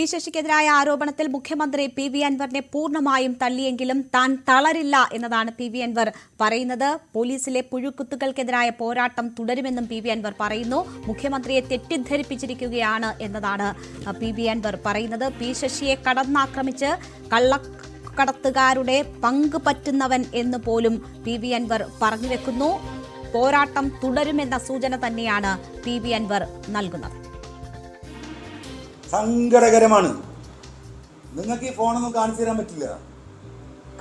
P ശശിക്കെതിരായ ആരോപണത്തിൽ മുഖ്യമന്ത്രി P V അൻവറിനെ പൂർണ്ണമായും തള്ളിയെങ്കിലും താൻ തളരില്ല എന്നതാണ് പി വി അൻവർ പറയുന്നത്. പോലീസിലെ പുഴുക്കുത്തുകൾക്കെതിരായ പോരാട്ടം തുടരുമെന്നും പി വി അൻവർ പറയുന്നു. മുഖ്യമന്ത്രിയെ തെറ്റിദ്ധരിപ്പിച്ചിരിക്കുകയാണ് എന്നതാണ് പി വി അൻവർ പറയുന്നത്. പി ശശിയെ കടന്നാക്രമിച്ച് കള്ളക്കടത്തുകാരുടെ പങ്ക് പറ്റുന്നവൻ എന്ന് പോലും പി വി അൻവർ പറഞ്ഞു വെക്കുന്നു. പോരാട്ടം തുടരുമെന്ന സൂചന തന്നെയാണ് പി വി അൻവർ നൽകുന്നത്. സങ്കടകരമാണ്. നിങ്ങൾക്ക് ഈ ഫോണൊന്നും കാണിച്ചു തരാൻ പറ്റില്ല.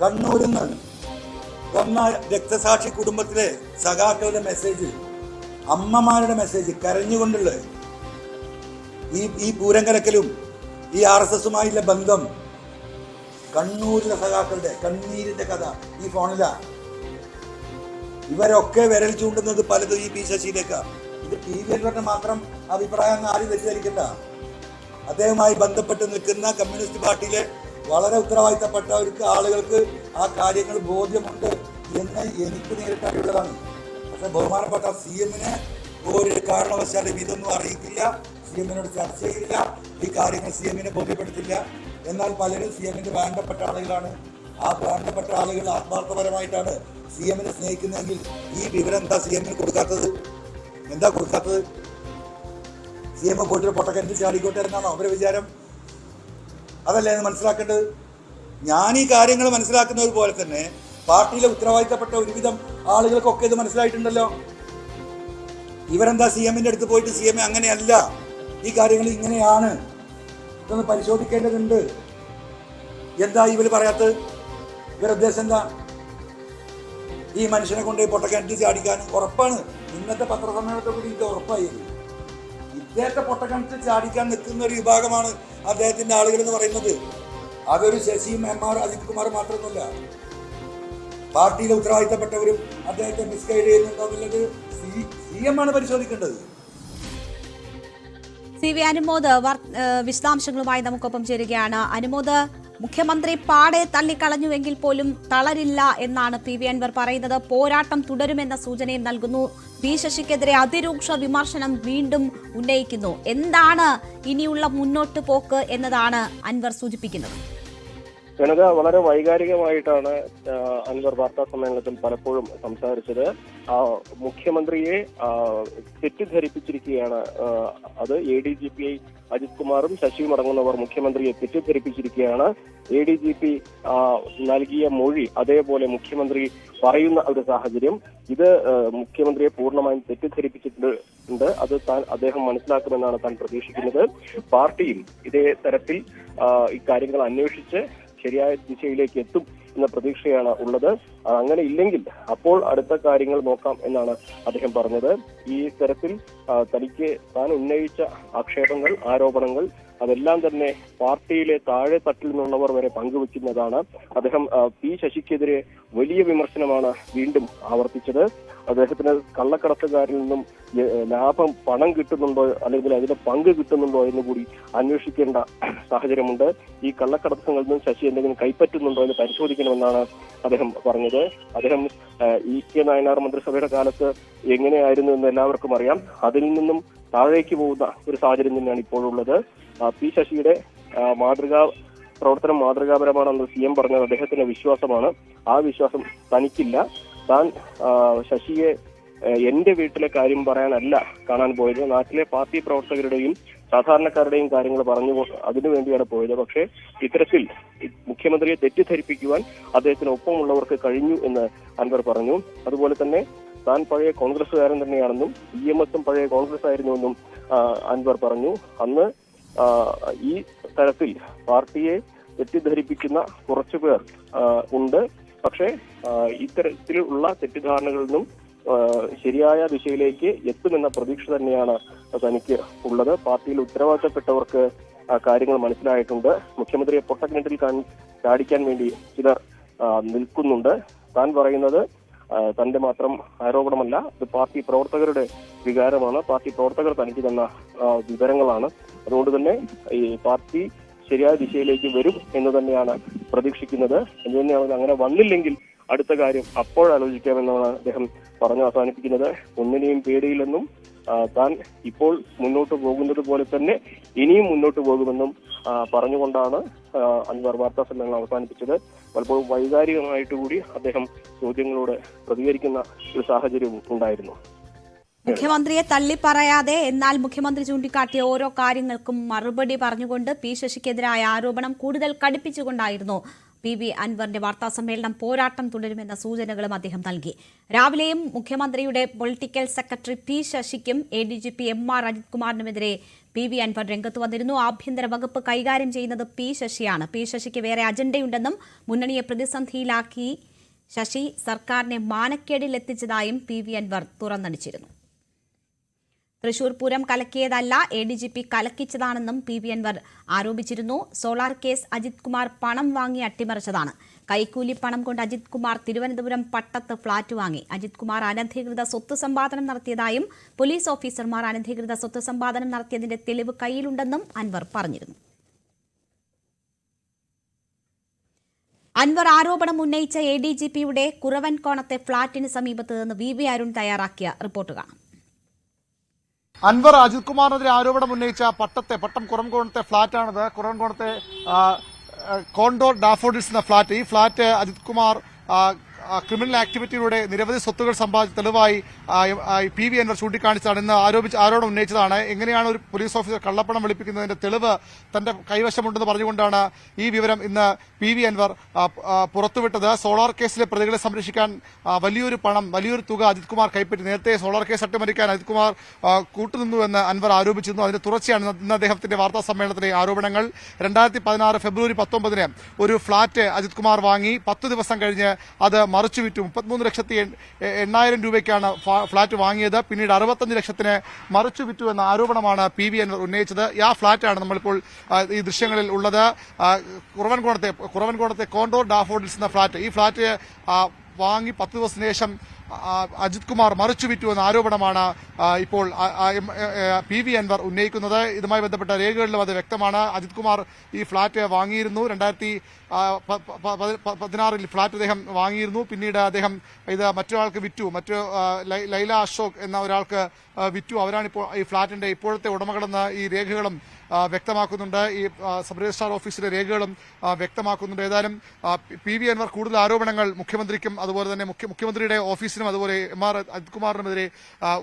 കണ്ണൂരിൽ നിന്ന് വന്ന രക്തസാക്ഷി കുടുംബത്തിലെ സഖാക്കളുടെ മെസ്സേജ്, അമ്മമാരുടെ മെസ്സേജ്, കരഞ്ഞുകൊണ്ടുള്ള ഈ പൂരം കലക്കലും ഈ RSSുമായുള്ള ബന്ധം, കണ്ണൂരിലെ സഖാക്കളുടെ കണ്ണീരിന്റെ കഥ ഈ ഫോണിലാ. ഇവരൊക്കെ വിരൽ ചൂണ്ടുന്നത് പലതും ഈ പി ശശിയിലേക്കാ. ഇത് പി വി അൻവറിന്റെ മാത്രം അഭിപ്രായം ആരും തെറ്റിദ്ധരിക്കണ്ട. അദ്ദേഹവുമായി ബന്ധപ്പെട്ട് നിൽക്കുന്ന കമ്മ്യൂണിസ്റ്റ് പാർട്ടിയിലെ വളരെ ഉത്തരവാദിത്തപ്പെട്ടവർക്ക്, ആളുകൾക്ക് ആ കാര്യങ്ങൾ ബോധ്യമുണ്ട് എന്ന് എനിക്ക് നേരിട്ടറിയുള്ളതാണ്. പക്ഷെ ബഹുമാനപ്പെട്ട CM-നെ ഒരു കാരണവശാലും ഇതൊന്നും അറിയിക്കില്ല, CM-നോട് ചർച്ച ചെയ്യില്ല, ഈ കാര്യങ്ങൾ CM-നെ ബോധ്യപ്പെടുത്തില്ല. എന്നാൽ പലരും CM-ന്റെ വേണ്ടപ്പെട്ട ആളുകളാണ്. ആ വേണ്ടപ്പെട്ട ആളുകൾ ആത്മാർത്ഥപരമായിട്ടാണ് CM-നെ സ്നേഹിക്കുന്നതെങ്കിൽ ഈ വിവരം എന്താ CM-ന് കൊടുക്കാത്തത്? എന്താ കൊടുക്കാത്തത്? CM പോയിട്ട് പൊട്ടക്കരത്തിൽ ചാടിക്കോട്ടെ എന്നാണോ അവരുടെ വിചാരം? അതല്ലേ മനസ്സിലാക്കേണ്ടത്? ഞാൻ ഈ കാര്യങ്ങൾ മനസ്സിലാക്കുന്നത് പോലെ തന്നെ പാർട്ടിയിലെ ഉത്തരവാദിത്തപ്പെട്ട ഒരുവിധം ആളുകൾക്കൊക്കെ ഇത് മനസ്സിലായിട്ടുണ്ടല്ലോ. ഇവരെന്താ CM-ന്റെ അടുത്ത് പോയിട്ട് CM അങ്ങനെയല്ല, ഈ കാര്യങ്ങൾ ഇങ്ങനെയാണ്, ഇതൊന്ന് പരിശോധിക്കേണ്ടതുണ്ട്. എന്താ ഇവർ പറയാത്തത്? ഇവരുടെ ഉദ്ദേശം എന്താ? ഈ മനുഷ്യനെ കൊണ്ട് പൊട്ടക്കിണറ്റിൽ ചാടിക്കാൻ ഉറപ്പാണ്. ഇന്നത്തെ പത്രസമ്മേളനത്തെ കൂടി ഇത് ഉറപ്പായി. ഇദ്ദേഹത്തെ പൊട്ടക്കിണറ്റിൽ ചാടിക്കാൻ നിൽക്കുന്ന ഒരു വിഭാഗമാണ് അദ്ദേഹത്തിന്റെ ആളുകൾ എന്ന് പറയുന്നത്. അതൊരു ശശിയും MR അജിത് കുമാർ മാത്രമൊന്നുമല്ല. പാർട്ടിയിലെ ഉത്തരവാദിത്തപ്പെട്ടവരും അദ്ദേഹത്തെ മിസ്ഗൈഡ് ചെയ്യുന്നുണ്ടോ എന്നുള്ളത് CM ആണ് പരിശോധിക്കേണ്ടത്. CV അനുമോദ് വിശദാംശങ്ങളുമായി നമുക്കൊപ്പം ചേരുകയാണ്. അനുമോദ്, മുഖ്യമന്ത്രി പാടെ തള്ളിക്കളഞ്ഞുവെങ്കിൽ പോലും തളരില്ല എന്നാണ് പി വി അൻവർ പറയുന്നത്. പോരാട്ടം തുടരുമെന്ന സൂചനയും നൽകുന്നു. പി ശശിക്കെതിരെ അതിരൂക്ഷ വിമർശനം വീണ്ടും ഉന്നയിക്കുന്നു. എന്താണ് ഇനിയുള്ള മുന്നോട്ട് പോക്ക് എന്നതാണ് അൻവർ സൂചിപ്പിക്കുന്നത്. ജനത വളരെ വൈകാരികമായിട്ടാണ് അൻവർ വാർത്താ സമ്മേളനത്തിൽ പലപ്പോഴും സംസാരിച്ചത്. മുഖ്യമന്ത്രിയെ തെറ്റിദ്ധരിപ്പിച്ചിരിക്കുകയാണ്. അത് ADGP അജിത് കുമാറും ശശിയും അടങ്ങുന്നവർ മുഖ്യമന്ത്രിയെ തെറ്റിദ്ധരിപ്പിച്ചിരിക്കുകയാണ്. ADGP നൽകിയ മൊഴി അതേപോലെ മുഖ്യമന്ത്രി പറയുന്ന ഒരു സാഹചര്യം, ഇത് മുഖ്യമന്ത്രിയെ പൂർണ്ണമായും തെറ്റിദ്ധരിപ്പിച്ചിട്ടുണ്ട്. അത് അദ്ദേഹം മനസ്സിലാക്കുമെന്നാണ് താൻ പ്രതീക്ഷിക്കുന്നത്. പാർട്ടിയും ഇതേ തരത്തിൽ ഇക്കാര്യങ്ങൾ അന്വേഷിച്ച് ശരിയായ ദിശയിലേക്ക് എത്തും എന്ന പ്രതീക്ഷയാണ് ഉള്ളത്. അങ്ങനെ ഇല്ലെങ്കിൽ അപ്പോൾ അടുത്ത കാര്യങ്ങൾ നോക്കാം എന്നാണ് അദ്ദേഹം പറഞ്ഞത്. ഈ തരത്തിൽ തനിക്ക് താൻ ഉന്നയിച്ച ആക്ഷേപങ്ങൾ, ആരോപണങ്ങൾ അതെല്ലാം തന്നെ പാർട്ടിയിലെ താഴെ തട്ടിൽ നിന്നുള്ളവർ വരെ പങ്കുവെക്കുന്നതാണ്. അദ്ദേഹം പി ശശിക്കെതിരെ വലിയ വിമർശനമാണ് വീണ്ടും ആവർത്തിച്ചത്. അദ്ദേഹത്തിന് കള്ളക്കടത്തുകാരിൽ നിന്നും പണം കിട്ടുന്നുണ്ടോ അല്ലെങ്കിൽ അതിന്റെ പങ്ക് കിട്ടുന്നുണ്ടോ എന്ന് കൂടി അന്വേഷിക്കേണ്ട സാഹചര്യമുണ്ട്. ഈ കള്ളക്കടത്തുകളിൽ നിന്നും ശശി എന്തെങ്കിലും കൈപ്പറ്റുന്നുണ്ടോ എന്ന് പരിശോധിക്കണമെന്നാണ് അദ്ദേഹം പറഞ്ഞത്. അദ്ദേഹം EK നായനാർ മന്ത്രിസഭയുടെ കാലത്ത് എങ്ങനെയായിരുന്നു എന്ന് എല്ലാവർക്കും അറിയാം. അതിൽ നിന്നും താഴേക്ക് പോകുന്ന ഒരു സാഹചര്യം തന്നെയാണ് ഇപ്പോഴുള്ളത്. പി ശശിയുടെ പ്രവർത്തനം മാതൃകാപരമാണെന്ന് CM പറഞ്ഞത് അദ്ദേഹത്തിന്റെ വിശ്വാസമാണ്. ആ വിശ്വാസം തനിക്കില്ല. താൻ ശശിയെ എന്റെ വീട്ടിലെ കാര്യം പറയാനല്ല കാണാൻ പോയത്, നാട്ടിലെ പാർട്ടി പ്രവർത്തകരുടെയും സാധാരണക്കാരുടെയും കാര്യങ്ങൾ പറഞ്ഞു അതിനുവേണ്ടിയാണ് പോയത്. പക്ഷേ ഇത്തരത്തിൽ മുഖ്യമന്ത്രിയെ തെറ്റിദ്ധരിപ്പിക്കുവാൻ അദ്ദേഹത്തിന് ഒപ്പമുള്ളവർക്ക് കഴിഞ്ഞു എന്ന് അൻവർ പറഞ്ഞു. അതുപോലെ തന്നെ താൻ പഴയ കോൺഗ്രസ്സുകാരൻ തന്നെയാണെന്നും EMSും പഴയ കോൺഗ്രസ് ആയിരുന്നുവെന്നും അൻവർ പറഞ്ഞു. അന്ന് ഈ തരത്തിൽ പാർട്ടിയെ തെറ്റിദ്ധരിപ്പിക്കുന്ന കുറച്ചുപേർ ഉണ്ട്. പക്ഷേ ഇത്തരത്തിലുള്ള തെറ്റിദ്ധാരണകളിൽ നിന്നും ശരിയായ ദിശയിലേക്ക് എത്തുമെന്ന പ്രതീക്ഷ തന്നെയാണ് തനിക്ക് ഉള്ളത്. പാർട്ടിയിൽ ഉത്തരവാദിത്തപ്പെട്ടവർക്ക് കാര്യങ്ങൾ മനസ്സിലായിട്ടുണ്ട്. മുഖ്യമന്ത്രിയെ പൊട്ടക്കിണറ്റിൽ ചാടിക്കാൻ വേണ്ടി ചിലർ നിൽക്കുന്നുണ്ട്. താൻ പറയുന്നത് തന്റെ മാത്രം ആരോപണമല്ല, ഇത് പാർട്ടി പ്രവർത്തകരുടെ വികാരമാണ്. പാർട്ടി പ്രവർത്തകർ തനിക്ക് തന്ന വിവരങ്ങളാണ്. അതുകൊണ്ട് തന്നെ ഈ പാർട്ടി ശരിയായ ദിശയിലേക്ക് വരും എന്ന് തന്നെയാണ് പ്രതീക്ഷിക്കുന്നത്. എന്ന് തന്നെയാണ്. അങ്ങനെ വന്നില്ലെങ്കിൽ അടുത്ത കാര്യം അപ്പോഴാലോചിക്കാമെന്നാണ് അദ്ദേഹം പറഞ്ഞു അവസാനിപ്പിക്കുന്നത്. ഒന്നിനെയും പേടിയില്ലെന്നും താൻ ഇപ്പോൾ മുന്നോട്ട് പോകുന്നത് പോലെ തന്നെ ഇനിയും മുന്നോട്ട് പോകുമെന്നും പറഞ്ഞുകൊണ്ടാണ് അൻവർ വാർത്താ സമ്മേളനം അവസാനിപ്പിച്ചത്. പലപ്പോഴും വൈകാരികമായിട്ട് കൂടി അദ്ദേഹം ചോദ്യങ്ങളോട് പ്രതികരിക്കുന്ന ഒരു സാഹചര്യവും ഉണ്ടായിരുന്നു. മുഖ്യമന്ത്രിയെ തള്ളിപ്പറയാതെ എന്നാൽ മുഖ്യമന്ത്രി ചൂണ്ടിക്കാട്ടിയ ഓരോ കാര്യങ്ങൾക്കും മറുപടി പറഞ്ഞുകൊണ്ട് പി ശശിക്കെതിരായ ആരോപണം കൂടുതൽ കടുപ്പിച്ചുകൊണ്ടായിരുന്നു PV അൻവറിന്റെ വാർത്താസമ്മേളനം. പോരാട്ടം തുടരുമെന്ന സൂചനകളും അദ്ദേഹം നൽകി. രാവിലെയും മുഖ്യമന്ത്രിയുടെ പൊളിറ്റിക്കൽ സെക്രട്ടറി P ശശിക്കും ADGP MR അജിത് കുമാറിനുമെതിരെ PV അൻവർ രംഗത്ത് വന്നിരുന്നു. ആഭ്യന്തര വകുപ്പ് കൈകാര്യം ചെയ്യുന്നത് P ശശിയാണ്. P ശശിക്ക് വേറെ അജണ്ടയുണ്ടെന്നും മുന്നണിയെ പ്രതിസന്ധിയിലാക്കി ശശി സർക്കാരിനെ മാനക്കേടിലെത്തിച്ചതായും PV Anwar തുറന്നടിച്ചിരുന്നു. Thrissur Pooram കലക്കിയതല്ല, ADGP കലക്കിച്ചതാണെന്നും PV Anwar ആരോപിച്ചിരുന്നു. സോളാർ കേസ് അജിത് കുമാർ പണം വാങ്ങി അട്ടിമറിച്ചതാണ്. കൈക്കൂലി പണം കൊണ്ട് അജിത് കുമാർ തിരുവനന്തപുരം പട്ടത്ത് ഫ്ളാറ്റ് വാങ്ങി. അജിത് കുമാർ അനധികൃത സ്വത്ത് സമ്പാദനം നടത്തിയതായും പോലീസ് ഓഫീസർമാർ അനധികൃത സ്വത്ത് സമ്പാദനം നടത്തിയതിന്റെ തെളിവ് കയ്യിലുണ്ടെന്നും അൻവർ പറഞ്ഞിരുന്നു. അൻവർ ആരോപണം ഉന്നയിച്ച ADGPയുടെ കുറവൻകോണത്തെ ഫ്ളാറ്റിന് സമീപത്ത് നിന്ന് VV അരുൺ തയ്യാറാക്കിയ റിപ്പോർട്ട് കാണാം. അൻവർ അജിത് കുമാറിനെതിരെ ആരോപണം ഉന്നയിച്ച പട്ടം കുറവൻകോണത്തെ ഫ്ളാറ്റാണിത്. കുറവൻകോണത്തെ കോണ്ടോർ ഡാഫോഡിൽസ് എന്ന ഫ്ളാറ്റ്. ഈ ഫ്ളാറ്റ് അജിത് കുമാർ ക്രിമിനൽ ആക്ടിവിറ്റിയിലൂടെ നിരവധി സ്വത്തുകൾ സമ്പാദിച്ച തെളിവായി PV അൻവർ ചൂണ്ടിക്കാണിച്ചാണ് ഇന്ന് ആരോപണം ഉന്നയിച്ചതാണ്. എങ്ങനെയാണ് ഒരു പോലീസ് ഓഫീസർ കള്ളപ്പണം വെളുപ്പിക്കുന്നതിന്റെ തെളിവ് തന്റെ കൈവശമുണ്ടെന്ന് പറഞ്ഞുകൊണ്ടാണ് ഈ വിവരം ഇന്ന് PV അൻവർ പുറത്തുവിട്ടത്. സോളാർ കേസിലെ പ്രതികളെ സംരക്ഷിക്കാൻ വലിയൊരു തുക അജിത് കുമാർ കൈപ്പറ്റി. നേരത്തെ സോളാർ കേസ് അട്ടിമറിക്കാൻ അജിത് കുമാർ കൂട്ടുനിന്നുവെന്ന് അൻവർ ആരോപിച്ചിരുന്നു. അതിന്റെ തുടർച്ചയാണ് ഇന്ന് അദ്ദേഹത്തിന്റെ വാർത്താ സമ്മേളനത്തിലെ ആരോപണങ്ങൾ. 2016 ഫെബ്രുവരി 19 ഒരു ഫ്ളാറ്റ് അജിത് കുമാർ വാങ്ങി. 10 ദിവസം കഴിഞ്ഞ് അത് മറിച്ചുവിറ്റു. 33,08,000 രൂപയ്ക്കാണ് ഫ്ളാറ്റ് വാങ്ങിയത്. പിന്നീട് 65 ലക്ഷത്തിന് മറിച്ചുവിറ്റു എന്ന ആരോപണമാണ് PV അൻവർ ഉന്നയിച്ചത്. ആ ഫ്ളാറ്റാണ് നമ്മളിപ്പോൾ ഈ ദൃശ്യങ്ങളിൽ ഉള്ളത്. കുറവൻകോണത്തെ കോണ്ടോർ ഡാഫോഡിൽസ് എന്ന ഫ്ളാറ്റ്. ഈ ഫ്ളാറ്റ് വാങ്ങി 10 ദിവസത്തിന് ശേഷം അജിത് കുമാർ മറിച്ചുവിറ്റു എന്ന ആരോപണമാണ് ഇപ്പോൾ PV അൻവർ ഉന്നയിക്കുന്നത്. ഇതുമായി ബന്ധപ്പെട്ട രേഖകളിലും അത് വ്യക്തമാണ്. അജിത് കുമാർ ഈ ഫ്ളാറ്റ് വാങ്ങിയിരുന്നു. 2016 ഫ്ളാറ്റ് അദ്ദേഹം വാങ്ങിയിരുന്നു. പിന്നീട് അദ്ദേഹം ഇത് മറ്റൊരാൾക്ക് വിറ്റു. ലൈല അശോക് എന്ന ഒരാൾക്ക് വിറ്റു. അവരാണ് ഇപ്പോൾ ഈ ഫ്ളാറ്റിന്റെ ഇപ്പോഴത്തെ ഉടമകളെന്ന് ഈ രേഖകളും വ്യക്തമാക്കുന്നുണ്ട്. ഈ സബ് രജിസ്ട്രാർ ഓഫീസിലെ രേഖകളും വ്യക്തമാക്കുന്നുണ്ട്. ഏതായാലും PV അൻവർ കൂടുതൽ ആരോപണങ്ങൾ മുഖ്യമന്ത്രിക്കും അതുപോലെ തന്നെ മുഖ്യമന്ത്രിയുടെ ഓഫീസിനും അതുപോലെ MR അജിത് കുമാറിനുമെതിരെ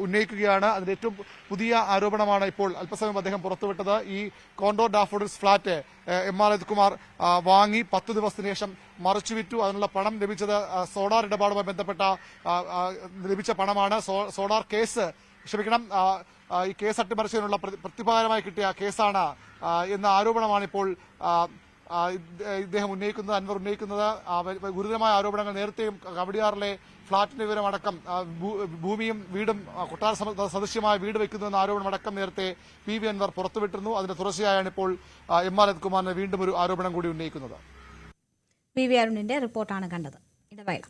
ഉന്നയിക്കുകയാണ്. അതിന്റെ ഏറ്റവും പുതിയ ആരോപണമാണ് ഇപ്പോൾ അല്പസമയം അദ്ദേഹം പുറത്തുവിട്ടത്. ഈ Condor Daffodils flat MR Ajith Kumar വാങ്ങി 10 ദിവസത്തിന് ശേഷം മറിച്ചുവിറ്റു. അതിനുള്ള പണം ലഭിച്ചത് സോളാർ ഇടപാടുമായി ബന്ധപ്പെട്ട ലഭിച്ച പണമാണ്. സോളാർ കേസ് ഈ കേസ് അട്ടിമറിച്ചതിനുള്ള പ്രതിഫലമായി കിട്ടിയ കേസാണ് എന്ന ആരോപണമാണ് ഇപ്പോൾ ഇദ്ദേഹം ഉന്നയിക്കുന്നത്, അൻവർ ഉന്നയിക്കുന്നത്. ഗുരുതരമായ ആരോപണങ്ങൾ നേരത്തെയും കവടിയാറിലെ ഫ്ളാറ്റിന്റെ വിവരമടക്കം ഭൂമിയും വീടും കൊട്ടാര സദൃശ്യമായ വീട് വയ്ക്കുന്നുവെന്ന ആരോപണമടക്കം നേരത്തെ PV അൻവർ പുറത്തുവിട്ടിരുന്നു. അതിന്റെ തുടർച്ചയായാണ് ഇപ്പോൾ MR അജിത് കുമാറിന് വീണ്ടും ഒരു ആരോപണം കൂടി ഉന്നയിക്കുന്നത്. PV അരുണിന്റെ റിപ്പോർട്ടാണ് കണ്ടത്. ഇടവേള.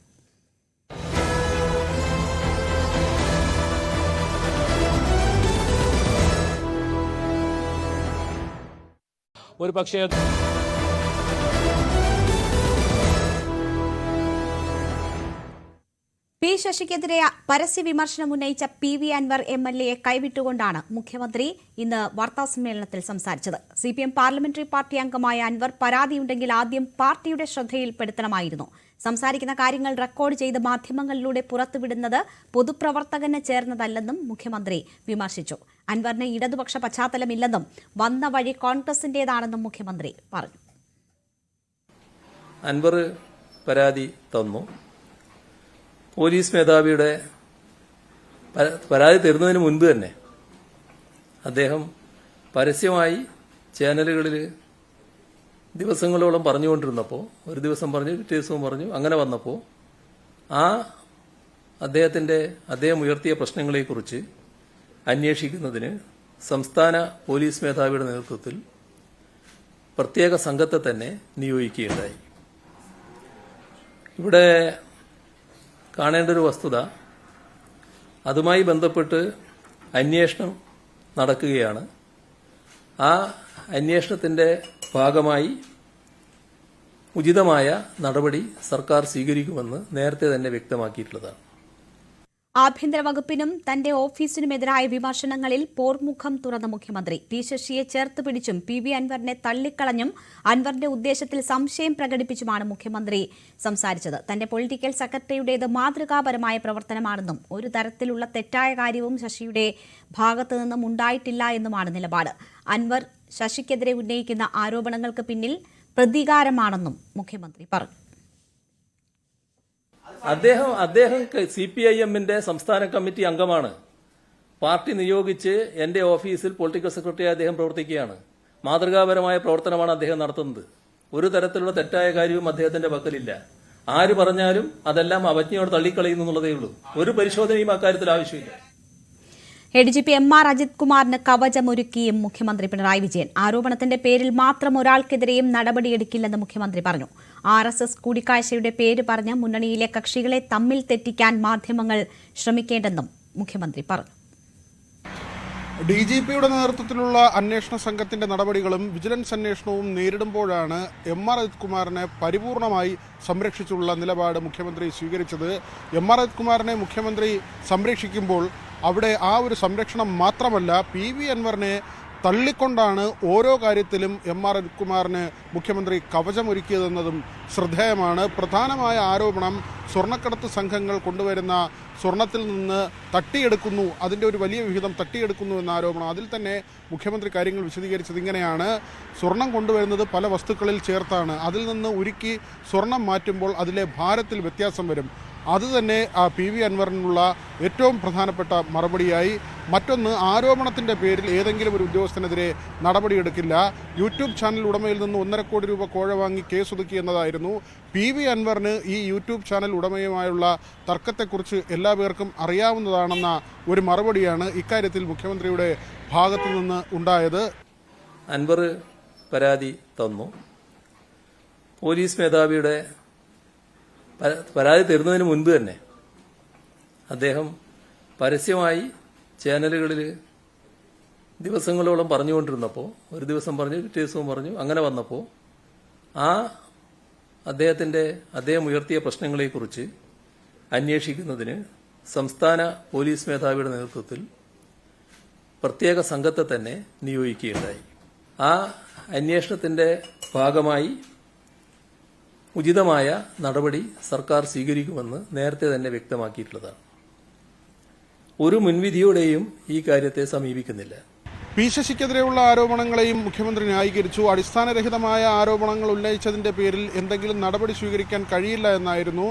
ഒരു പക്ഷേ P ശശിക്കെതിരെ പരസ്യ വിമർശനം ഉന്നയിച്ച PV അൻവർ MLA കൈവിട്ടുകൊണ്ടാണ് മുഖ്യമന്ത്രി ഇന്ന് വാർത്താസമ്മേളനത്തിൽ സംസാരിച്ചത്. CPM പാർലമെന്ററി പാർട്ടി അംഗമായ അൻവർ പരാതിയുണ്ടെങ്കിൽ ആദ്യം പാർട്ടിയുടെ ശ്രദ്ധയിൽപ്പെടുത്തണമായിരുന്നു. സംസാരിക്കുന്ന കാര്യങ്ങൾ റെക്കോർഡ് ചെയ്ത് മാധ്യമങ്ങളിലൂടെ പുറത്തുവിടുന്നത് പൊതുപ്രവർത്തകന് ചേർന്നതല്ലെന്നും മുഖ്യമന്ത്രി വിമർശിച്ചു. അൻവറിന് ഇടതുപക്ഷ പശ്ചാത്തലമില്ലെന്നും വന്ന വഴി കോൺഗ്രസിന്റേതാണെന്നും മുഖ്യമന്ത്രി പറഞ്ഞു. അൻവർ പരാതി തന്നു. പോലീസ് മേധാവിയുടെ പരാതി തരുന്നതിന് മുൻപ് തന്നെ അദ്ദേഹം പരസ്യമായി ചാനലുകളിൽ ദിവസങ്ങളോളം പറഞ്ഞുകൊണ്ടിരുന്നപ്പോൾ, ഒരു ദിവസം പറഞ്ഞു, പിറ്റേ ദിവസവും പറഞ്ഞു, അങ്ങനെ വന്നപ്പോൾ അദ്ദേഹം ഉയർത്തിയ പ്രശ്നങ്ങളെക്കുറിച്ച് അന്വേഷിക്കുന്നതിന് സംസ്ഥാന പോലീസ് മേധാവിയുടെ നേതൃത്വത്തിൽ പ്രത്യേക സംഘത്തെ തന്നെ നിയോഗിക്കുകയുണ്ടായി. ഇവിടെ കാണേണ്ട ഒരു വസ്തുത, അതുമായി ബന്ധപ്പെട്ട് അന്വേഷണം നടക്കുകയാണ്. ആ അന്വേഷണത്തിന്റെ ഭാഗമായി ഉചിതമായ നടപടി സർക്കാർ സ്വീകരിക്കുമെന്ന് നേരത്തെ തന്നെ വ്യക്തമാക്കിയിട്ടുള്ളതാണ്. ആഭ്യന്തര വകുപ്പിനും തന്റെ ഓഫീസിനുമെതിരായ വിമർശനങ്ങളിൽ പോർമുഖം തുറന്ന മുഖ്യമന്ത്രി പി ശശിയെ ചേർത്ത് പിടിച്ചും PV അൻവറിനെ തള്ളിക്കളഞ്ഞും അൻവറിന്റെ ഉദ്ദേശത്തിൽ സംശയം പ്രകടിപ്പിച്ചുമാണ് മുഖ്യമന്ത്രി സംസാരിച്ചത്. തന്റെ പൊളിറ്റിക്കൽ സെക്രട്ടറിയുടേത് മാതൃകാപരമായ പ്രവർത്തനമാണെന്നും ഒരു തരത്തിലുള്ള തെറ്റായ കാര്യവും ശശിയുടെ ഭാഗത്തുനിന്നും ഉണ്ടായിട്ടില്ല എന്നുമാണ് നിലപാട്. അൻവർ ശശിക്കെതിരെ ഉന്നയിക്കുന്ന ആരോപണങ്ങൾക്ക് പിന്നിൽ പ്രതികാരമാണെന്നും മുഖ്യമന്ത്രി പറഞ്ഞു. അദ്ദേഹം CPIM-ന്റെ സംസ്ഥാന കമ്മിറ്റി അംഗമാണ്. പാർട്ടി നിയോഗിച്ച് എന്റെ ഓഫീസിൽ പൊളിറ്റിക്കൽ സെക്രട്ടറിയായി അദ്ദേഹം പ്രവർത്തിക്കുകയാണ്. മാതൃകാപരമായ പ്രവർത്തനമാണ് അദ്ദേഹം നടത്തുന്നത്. ഒരു തരത്തിലുള്ള തെറ്റായ കാര്യവും അദ്ദേഹത്തിന്റെ പക്കലില്ല. ആര് പറഞ്ഞാലും അതെല്ലാം അവജ്ഞയോട് തള്ളിക്കളയുന്നു എന്നുള്ളതേ ഉള്ളൂ. ഒരു പരിശോധനയും അക്കാര്യത്തിൽ ആവശ്യമില്ല. ADGP MR അജിത് കുമാറിന് കവചമൊരുക്കിയും മുഖ്യമന്ത്രി പിണറായി വിജയൻ. ആരോപണത്തിന്റെ പേരിൽ മാത്രം ഒരാൾക്കെതിരെയും നടപടിയെടുക്കില്ലെന്ന് മുഖ്യമന്ത്രി പറഞ്ഞു. RSS കൂടിക്കാഴ്ചയുടെ പേര് പറഞ്ഞ് മുന്നണിയിലെ കക്ഷികളെ തമ്മിൽ തെറ്റിക്കാൻ മാധ്യമങ്ങൾ ശ്രമിക്കേണ്ടെന്നും മുഖ്യമന്ത്രി പറഞ്ഞു. DGPയുടെ നേതൃത്വത്തിലുള്ള അന്വേഷണ സംഘത്തിന്റെ നടപടികളും വിജിലൻസ് അന്വേഷണവും നേരിടുമ്പോഴാണ് MR അജിത് കുമാറിനെ പരിപൂർണമായി സംരക്ഷിച്ചുള്ള നിലപാട് മുഖ്യമന്ത്രി സ്വീകരിച്ചത്. MR അജിത് കുമാറിനെ മുഖ്യമന്ത്രി സംരക്ഷിക്കുമ്പോൾ അവിടെ ആ ഒരു സംരക്ഷണം മാത്രമല്ല, PV അൻവറിനെ തള്ളിക്കൊണ്ടാണ് ഓരോ കാര്യത്തിലും MR അജിത് കുമാറിന് മുഖ്യമന്ത്രി കവചമൊരുക്കിയതെന്നതും ശ്രദ്ധേയമാണ്. പ്രധാനമായ ആരോപണം സ്വർണ്ണക്കടത്ത് സംഘങ്ങൾ കൊണ്ടുവരുന്ന സ്വർണത്തിൽ നിന്ന് തട്ടിയെടുക്കുന്നു, അതിൻ്റെ ഒരു വലിയ വിഹിതം തട്ടിയെടുക്കുന്നു എന്ന ആരോപണം. അതിൽ തന്നെ മുഖ്യമന്ത്രി കാര്യങ്ങൾ വിശദീകരിച്ചത് ഇങ്ങനെയാണ്: സ്വർണം കൊണ്ടുവരുന്നത് പല വസ്തുക്കളിൽ ചേർത്താണ്. അതിൽ നിന്ന് ഉരുക്കി സ്വർണം മാറ്റുമ്പോൾ അതിലെ ഭാരത്തിൽ വ്യത്യാസം വരും. അതുതന്നെ PV അൻവറിനുള്ള ഏറ്റവും പ്രധാനപ്പെട്ട മറുപടിയായി. മറ്റൊന്ന്, ആരോപണത്തിൻ്റെ പേരിൽ ഏതെങ്കിലും ഒരു ഉദ്യോഗസ്ഥനെതിരെ നടപടിയെടുക്കില്ല. യൂട്യൂബ് ചാനൽ ഉടമയിൽ നിന്ന് 1.5 കോടി രൂപ കോഴ വാങ്ങി കേസൊതുക്കി എന്നതായിരുന്നു. PV അൻവറിന് ഈ യൂട്യൂബ് ചാനൽ ഉടമയുമായുള്ള തർക്കത്തെക്കുറിച്ച് എല്ലാ പേർക്കും അറിയാവുന്നതാണെന്ന ഒരു മറുപടിയാണ് ഇക്കാര്യത്തിൽ മുഖ്യമന്ത്രിയുടെ ഭാഗത്തു നിന്ന് ഉണ്ടായത്. അൻവർ പരാതി തന്നു. പോലീസ് മേധാവിയുടെ പരാതി തരുന്നതിന് മുൻപ് തന്നെ അദ്ദേഹം പരസ്യമായി ചാനലുകളിൽ ദിവസങ്ങളോളം പറഞ്ഞുകൊണ്ടിരുന്നപ്പോൾ, ഒരു ദിവസം പറഞ്ഞു, പിറ്റേ ദിവസവും പറഞ്ഞു, അങ്ങനെ വന്നപ്പോൾ അദ്ദേഹം ഉയർത്തിയ പ്രശ്നങ്ങളെക്കുറിച്ച് അന്വേഷിക്കുന്നതിന് സംസ്ഥാന പോലീസ് മേധാവിയുടെ നേതൃത്വത്തിൽ പ്രത്യേക സംഘത്തെ തന്നെ നിയോഗിക്കുകയുണ്ടായി. ആ അന്വേഷണത്തിന്റെ ഭാഗമായി ഉചിതമായ നടപടി സർക്കാർ സ്വീകരിക്കുമെന്ന് നേരത്തെ തന്നെ വ്യക്തമാക്കിയിട്ടുള്ളതാണ്. ഒരു മുൻവിധിയോടെയും ഈ കാര്യത്തെ സമീപിക്കുന്നില്ല. പി ശശിക്കെതിരെയുള്ള ആരോപണങ്ങളെയും മുഖ്യമന്ത്രി ന്യായീകരിച്ചു. അടിസ്ഥാനരഹിതമായ ആരോപണങ്ങൾ ഉന്നയിച്ചതിന്റെ പേരിൽ എന്തെങ്കിലും നടപടി സ്വീകരിക്കാൻ കഴിയില്ല എന്നായിരുന്നു.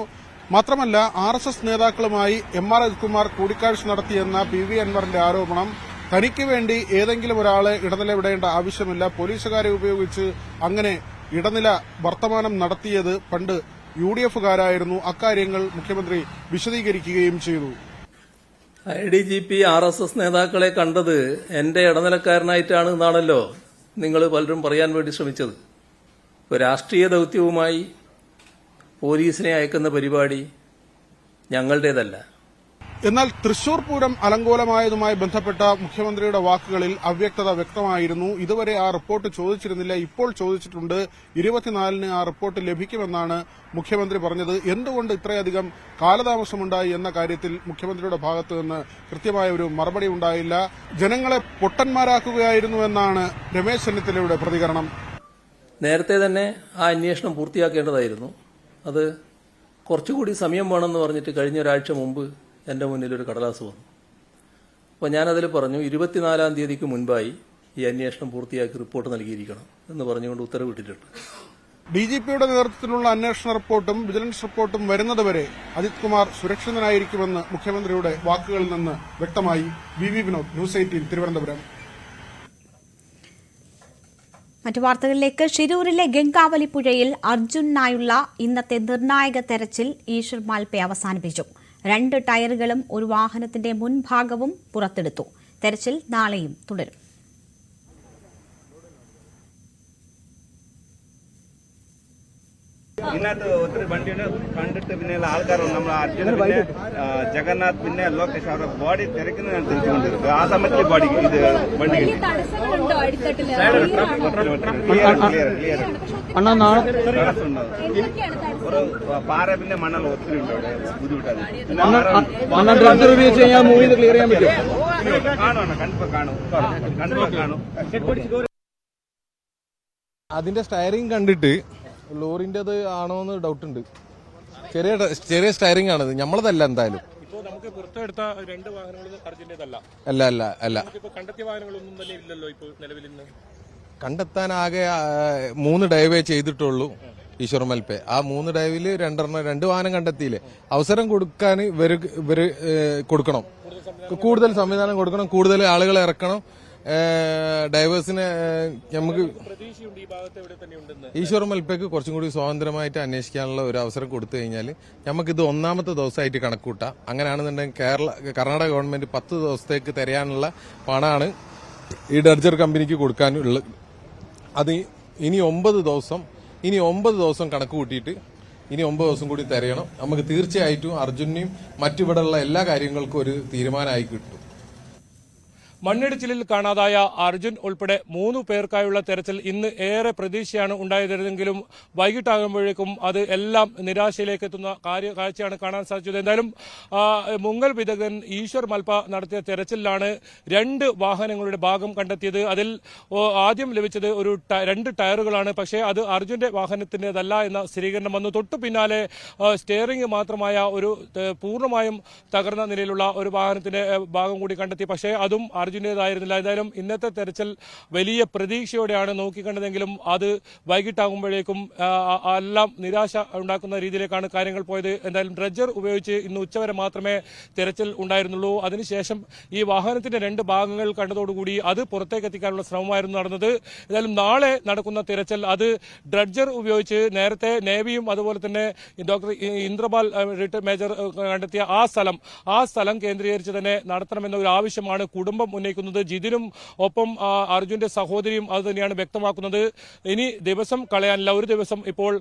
മാത്രമല്ല, RSS നേതാക്കളുമായി MR അജിത് കുമാർ കൂടിക്കാഴ്ച നടത്തിയെന്ന PV അൻവറിന്റെ ആരോപണം തനിക്ക് വേണ്ടി ഏതെങ്കിലും ഒരാളെ ഇടനില വിടേണ്ട ആവശ്യമില്ല, പോലീസുകാരെ ഉപയോഗിച്ച് അങ്ങനെ ഇടനില വർത്തമാനം നടത്തിയത് പണ്ട് UDF-കാരായിരുന്നു. അക്കാര്യങ്ങൾ മുഖ്യമന്ത്രി വിശദീകരിക്കുകയും ചെയ്തു. IDGP RSS നേതാക്കളെ കണ്ടത് എന്റെ ഇടനിലക്കാരനായിട്ടാണ് എന്നാണല്ലോ നിങ്ങൾ പലരും പറയാൻ വേണ്ടി ശ്രമിച്ചത്. രാഷ്ട്രീയ ദൌത്യവുമായി പോലീസിനെ അയക്കുന്ന പരിപാടി ഞങ്ങളുടേതല്ല. എന്നാൽ തൃശൂർ പൂരം അലങ്കോലമായതുമായി ബന്ധപ്പെട്ട മുഖ്യമന്ത്രിയുടെ വാക്കുകളിൽ അവ്യക്തത വ്യക്തമായിരുന്നു. ഇതുവരെ ആ റിപ്പോർട്ട് ചോദിച്ചിരുന്നില്ല, ഇപ്പോൾ ചോദിച്ചിട്ടുണ്ട്. 24-ന് ആ റിപ്പോർട്ട് ലഭിക്കുമെന്നാണ് മുഖ്യമന്ത്രി പറഞ്ഞത്. എന്തുകൊണ്ട് ഇത്രയധികം കാലതാമസമുണ്ടായി എന്ന കാര്യത്തിൽ മുഖ്യമന്ത്രിയുടെ ഭാഗത്തു നിന്ന് കൃത്യമായ ഒരു മറുപടി ഉണ്ടായില്ല. ജനങ്ങളെ പൊട്ടന്മാരാക്കുകയായിരുന്നുവെന്നാണ് രമേശ് ചെന്നിത്തലയുടെ പ്രതികരണം. നേരത്തെ തന്നെ ആ അന്വേഷണം പൂർത്തിയാക്കേണ്ടതായിരുന്നു. അത് കുറച്ചുകൂടി സമയം വേണമെന്ന് പറഞ്ഞിട്ട് കഴിഞ്ഞ ഒരാഴ്ച മുമ്പ് എൻ്റെ മുന്നിലൊരു കടലാസ് വന്നു. അപ്പോൾ ഞാനതിൽ പറഞ്ഞു 24-ാം തീയതിക്ക് മുൻപായി ഈ അന്വേഷണം പൂർത്തിയാക്കി റിപ്പോർട്ട് നൽകിയിരിക്കണം എന്ന് പറഞ്ഞുകൊണ്ട് ഉത്തരവിട്ടിട്ടുണ്ട്. DGPയുടെ നേതൃത്വത്തിലുള്ള അന്വേഷണ റിപ്പോർട്ടും വിജിലൻസ് റിപ്പോർട്ടും വരുന്നതുവരെ അജിത് കുമാർ സുരക്ഷിതനായിരിക്കുമെന്ന് മുഖ്യമന്ത്രിയുടെ വാക്കുകളിൽ നിന്ന് വ്യക്തമായി. VV Vinod, news 18, Thiruvananthapuram. മറ്റു വാർത്തകളിലേക്ക്. ഷിരൂരിലെ ഗംഗാവലി പുഴയിൽ അർജുനായുള്ള ഇന്നത്തെ നിർണായക തെരച്ചിൽ ഈശ്വർ മാൽപെ അവസാനിപ്പിച്ചു. 2 ടയറുകളും ഒരു വാഹനത്തിന്റെ മുൻഭാഗവും പുറത്തെടുത്തു. തെരച്ചിൽ നാളെയും തുടരും. ഇതിനകത്ത് ഒത്തിരി വണ്ടിയുണ്ട് കണ്ടിട്ട് പിന്നെ ആൾക്കാർ നമ്മൾ അർജുന പിന്നെ ജഗന്നാഥ് പിന്നെ ലോകേഷ് അവരുടെ ബോഡി തിരക്കുന്നതാണ് തിരിച്ചുകൊണ്ടിരുന്നത്. ആ സമയത്ത് ബോഡി ഇത് വണ്ടി ഒരു പാറ പിന്നെ മണൽ ഒത്തിരി ഉണ്ട് അവിടെ ബുദ്ധിമുട്ടാണ്. അതിന്റെ സ്റ്റയറിംഗ് കണ്ടിട്ട് ലോറിന്റേത് ആണോന്ന് ഡൗട്ട് ഉണ്ട്. ചെറിയ സ്റ്റയറിംഗ് ആണത്, നമ്മളതല്ല എന്തായാലും. നമുക്ക് പുറത്തെടുത്ത 2 വാഹനങ്ങൾ അർജന്റേതല്ല. അല്ല കണ്ടെത്തിയ വാഹനങ്ങളൊന്നും തന്നെ ഇല്ലല്ലോ ഇപ്പോൾ നിലവിൽ. കണ്ടെത്താൻ ആകെ 3 ഡൈവേ ചെയ്തിട്ടുള്ളൂ ഈശ്വർ മൽപ്പെ. ആ 3 ഡൈവില് 2 വാഹനം കണ്ടെത്തിയില്ലേ. അവസരം കൊടുക്കാൻ ഇവര് കൊടുക്കണം, കൂടുതൽ സംവിധാനം കൊടുക്കണം, കൂടുതൽ ആളുകളെ ഇറക്കണം. ഡൈവേഴ്സിനെ നമുക്ക് ഈശ്വർ മൽപ്പയ്ക്ക് കുറച്ചും കൂടി സ്വാതന്ത്ര്യമായിട്ട് അന്വേഷിക്കാനുള്ള ഒരു അവസരം കൊടുത്തു കഴിഞ്ഞാൽ നമുക്കിത് 1ാമത്തെ ദിവസമായിട്ട് കണക്കൂട്ടാം. അങ്ങനെയാണെന്നുണ്ടെങ്കിൽ കർണാടക ഗവൺമെന്റ് 10 ദിവസത്തേക്ക് തരാനുള്ള പണമാണ് ഈ ഡർജർ കമ്പനിക്ക് കൊടുക്കാനുള്ളത്. അത് ഇനി 9 ദിവസം കണക്ക് കൂട്ടിയിട്ട് ഇനി 9 ദിവസം കൂടി തരയണം. നമുക്ക് തീർച്ചയായിട്ടും അർജുനെയും മറ്റിവിടെയുള്ള എല്ലാ കാര്യങ്ങൾക്കും ഒരു തീരുമാനമായി കിട്ടും. മണ്ണിടിച്ചിലിൽ കാണാതായ അർജുൻ ഉൾപ്പെടെ 3 പേർക്കായുള്ള തെരച്ചിൽ ഇന്ന് ഏറെ പ്രതീക്ഷയാണ് ഉണ്ടായതെങ്കിലും വൈകിട്ടാകുമ്പോഴേക്കും അത് എല്ലാം നിരാശയിലേക്ക് എത്തുന്ന കാഴ്ചയാണ് കാണാൻ സാധിച്ചത്. എന്തായാലും മുങ്ങൽ വിദഗ്ധൻ ഈശ്വർ മൽപ്പ നടത്തിയ തെരച്ചിലാണ് 2 വാഹനങ്ങളുടെ ഭാഗം കണ്ടെത്തിയത്. അതിൽ ആദ്യം ലഭിച്ചത് 2 ടയറുകളാണ്. പക്ഷേ അത് അർജുന്റെ വാഹനത്തിന്റേതല്ല എന്ന സ്ഥിരീകരണം വന്നു. തൊട്ടു പിന്നാലെ സ്റ്റിയറിംഗ് മാത്രമായ ഒരു പൂർണ്ണമായും തകർന്ന നിലയിലുള്ള ഒരു വാഹനത്തിന്റെ ഭാഗം കൂടി കണ്ടെത്തി. പക്ഷേ അതും അർജുന്റേതായിരുന്നില്ല. എന്തായാലും ഇന്നത്തെ തെരച്ചിൽ വലിയ പ്രതീക്ഷയോടെയാണ് നോക്കിക്കണ്ടതെങ്കിലും അത് വൈകിട്ടാകുമ്പോഴേക്കും എല്ലാം നിരാശ ഉണ്ടാക്കുന്ന രീതിയിലേക്കാണ് കാര്യങ്ങൾ പോയത്. എന്തായാലും ഡ്രഡ്ജർ ഉപയോഗിച്ച് ഇന്ന് ഉച്ചവരെ മാത്രമേ തെരച്ചിൽ ഉണ്ടായിരുന്നുള്ളൂ. അതിനുശേഷം ഈ വാഹനത്തിന്റെ 2 ഭാഗങ്ങൾ കണ്ടതോടുകൂടി അത് പുറത്തേക്ക് എത്തിക്കാനുള്ള ശ്രമമായിരുന്നു നടന്നത്. എന്തായാലും നാളെ നടക്കുന്ന തെരച്ചിൽ അത് ഡ്രഡ്ജർ ഉപയോഗിച്ച് നേരത്തെ നേവിയും അതുപോലെ തന്നെ ഡോക്ടർ ഇന്ദ്രപാൽ റിട്ടയർഡ് മേജർ കണ്ടെത്തിയ ആ സ്ഥലം കേന്ദ്രീകരിച്ച് തന്നെ നടത്തണമെന്ന ഒരു ആവശ്യമാണ് കുടുംബം ഉന്നയിക്കുന്നത്. ജിതിനും ഒപ്പം അർജുന്റെ സഹോദരിയും അത് തന്നെയാണ് വ്യക്തമാക്കുന്നത്. ഇനി ദിവസം കളയാനില്ല, ഒരു ദിവസം ഇപ്പോൾ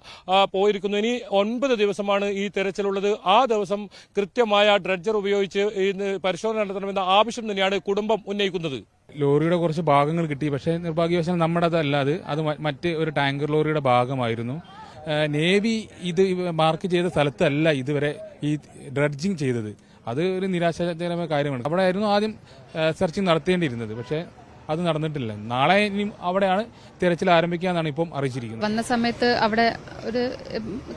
പോയിരിക്കുന്നു. ഇനി 9 ദിവസമാണ് ഈ തെരച്ചിലുള്ളത്. ആ ദിവസം കൃത്യമായ ഡ്രഡ്ജർ ഉപയോഗിച്ച് പരിശോധന നടത്തണമെന്ന ആവശ്യം തന്നെയാണ് കുടുംബം ഉന്നയിക്കുന്നത്. ലോറിയുടെ കുറച്ച് ഭാഗങ്ങൾ കിട്ടി, പക്ഷേ നിർഭാഗ്യവശാൽ നമ്മുടെ അത് മറ്റ് ഒരു ടാങ്കർ ലോറിയുടെ ഭാഗമായിരുന്നു. നേവി ഇത് മാർക്ക് ചെയ്ത സ്ഥലത്തല്ല ഇതുവരെ ഈ ഡ്രഡ്ജിങ് ചെയ്തത്. അത് ഒരു നിരാശാജനകമായ കാര്യമാണ്. അവിടെ ആയിരുന്നു ആദ്യം സെർച്ചിങ് നടത്തേണ്ടിയിരുന്നത്, പക്ഷേ അത് നടന്നിട്ടില്ല. നാളെ ഇനിയും അവിടെയാണ് തിരച്ചിൽ ആരംഭിക്കുക എന്നാണ് ഇപ്പം അറിയിച്ചിരിക്കുന്നത്. വന്ന സമയത്ത് അവിടെ ഒരു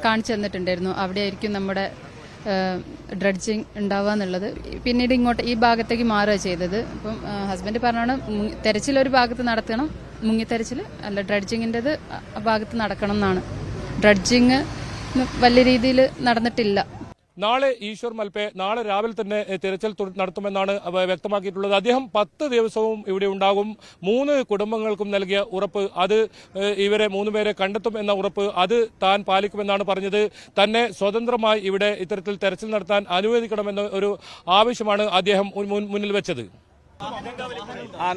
കാണിച്ചു തന്നിട്ടുണ്ടായിരുന്നു, അവിടെ ആയിരിക്കും നമ്മുടെ ഡ്രഡ്ജിങ് ഉണ്ടാവുക എന്നുള്ളത്. പിന്നീട് ഇങ്ങോട്ട് ഈ ഭാഗത്തേക്ക് മാറുക ചെയ്തത്. അപ്പം ഹസ്ബൻഡ് പറഞ്ഞാണ് തെരച്ചിൽ ഒരു ഭാഗത്ത് നടത്തണം, മുങ്ങിത്തെരച്ചിൽ അല്ല ഡ്രഡ്ജിങ്ങിൻ്റെത് ആ ഭാഗത്ത് നടക്കണം എന്നാണ്. ഡ്രഡ്ജിങ് വലിയ രീതിയിൽ നടന്നിട്ടില്ല. നാളെ ഈശ്വർ മൽപ്പെ നാളെ രാവിലെ തന്നെ തിരച്ചിൽ നടത്തുമെന്നാണ് വ്യക്തമാക്കിയിട്ടുള്ളത്. അദ്ദേഹം 10 ദിവസവും ഇവിടെ ഉണ്ടാകും. 3 കുടുംബങ്ങൾക്കും നൽകിയ ഉറപ്പ്, അത് ഇവരെ 3 പേരെ കണ്ടെത്തും എന്ന ഉറപ്പ് അത് താൻ പാലിക്കുമെന്നാണ് പറഞ്ഞത്. തന്നെ സ്വതന്ത്രമായി ഇവിടെ ഇത്തരത്തിൽ തെരച്ചിൽ നടത്താൻ അനുവദിക്കണമെന്ന ഒരു ആവശ്യമാണ് അദ്ദേഹം മുന്നിൽ വെച്ചത്.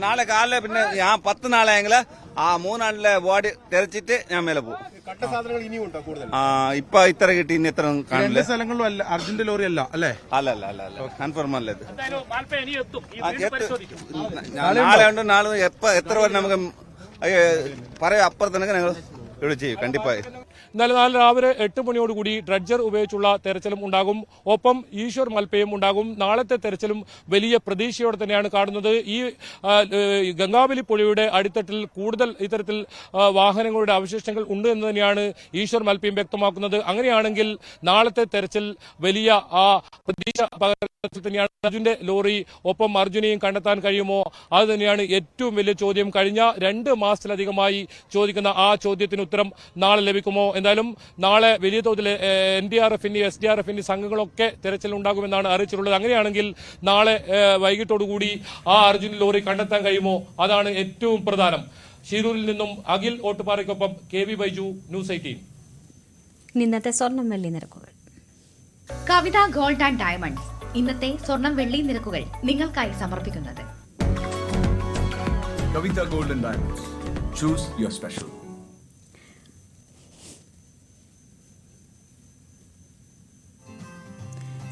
നാളെ കാലിലെ പിന്നെ ഞാൻ 10 നാളെയെങ്കിൽ ആ 3 നാളിലെ ബോഡി തെരച്ചിട്ട് ഞാൻ മേലെ പോകും. ഇപ്പൊ ഇത്ര കിട്ടി, ഇനി എത്ര കാണില്ല. സ്ഥലങ്ങളിലും അല്ല അർജുന്റെ ലോറി അല്ല അല്ലേ? അല്ല കൺഫേം അല്ല. ഇത് നാളെ ഉണ്ട്. നാളെ എത്ര വരെ നമുക്ക് പറയാം, അപ്പുറത്തനൊക്കെ ഞങ്ങൾ ഇവിടെ ചെയ്യും കണ്ടിപ്പായി. എന്നാലും നാളെ രാവിലെ 8 മണിയോടുകൂടി ഡ്രഡ്ജർ ഉപയോഗിച്ചുള്ള തെരച്ചിലും ഉണ്ടാകും. ഒപ്പം ഈശ്വർ മൽപ്പയും ഉണ്ടാകും. നാളത്തെ തെരച്ചിലും വലിയ പ്രതീക്ഷയോടെ തന്നെയാണ് കാണുന്നത്. ഈ ഗംഗാവലി പുഴയുടെ അടിത്തട്ടിൽ കൂടുതൽ ഇത്തരത്തിൽ വാഹനങ്ങളുടെ അവശിഷ്ടങ്ങൾ ഉണ്ട് എന്ന് തന്നെയാണ് ഈശ്വർ മൽപ്പയും വ്യക്തമാക്കുന്നത്. അങ്ങനെയാണെങ്കിൽ നാളത്തെ തെരച്ചിൽ വലിയ പ്രതീക്ഷ തന്നെയാണ്. അർജുന്റെ ലോറി ഒപ്പം അർജുനെയും കണ്ടെത്താൻ കഴിയുമോ? അത് തന്നെയാണ് ഏറ്റവും വലിയ ചോദ്യം. കഴിഞ്ഞ 2 മാസത്തിലധികമായി ചോദിക്കുന്ന ആ ചോദ്യത്തിന് ഉത്തരം നാളെ ലഭിക്കുമോ? എന്തായാലും നാളെ വലിയ തോതിൽ NDRF, SDRF സംഘങ്ങളൊക്കെ തെരച്ചിൽ ഉണ്ടാകുമെന്നാണ് അറിയിച്ചിട്ടുള്ളത്. അങ്ങനെയാണെങ്കിൽ നാളെ വൈകിട്ടോടുകൂടി ആ അർജുൻ ലോറി കണ്ടെത്താൻ കഴിയുമോ? അതാണ് ഏറ്റവും പ്രധാനം. ഷിരൂരിൽ നിന്നും അഖിൽ ഓട്ടുപാറയ്ക്കൊപ്പം KV ബൈജു, ന്യൂസ് 18. ഇന്നത്തെ സ്വർണം വെള്ളി നിരക്കുകൾ. കവിത ഗോൾഡ് ആൻഡ് ഡയമണ്ട്സ് ഇന്നത്തെ സ്വർണം വെള്ളി നിരക്കുകൾ നിങ്ങൾക്കായി സമർപ്പിക്കുന്നത് Kavitha gold and diamonds. Choose your special.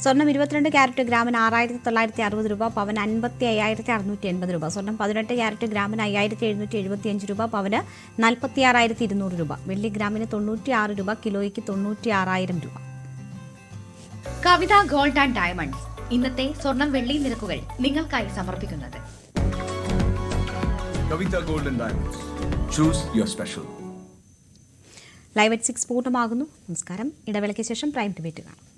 സ്വർണം 22 ക്യാരറ്റ് ഗ്രാമിന് 6,960 രൂപ, പവന് 55,680 രൂപ. സ്വർണം 18 ക്യാരറ്റ് ഗ്രാമിന് 5,775 രൂപ, പവന് 46,200 രൂപ. വെള്ളി ഗ്രാമിന് 96 രൂപ, കിലോയ്ക്ക് 96,000 രൂപ. കവിത ഗോൾഡ് ആൻഡ് ഡയമണ്ട്സ് ഇന്നത്തെ സ്വർണം വെള്ളി നിരക്കുകൾ നിങ്ങൾക്കായി സമർപ്പിക്കുന്നത് Kavitha gold and diamonds. Choose your special. Live at 6 പൂർണ്ണമാകുന്നു. നമസ്കാരം. ഇടവേളയ്ക്ക് ശേഷം പ്രൈം ഡിബേറ്റ് കാണാം.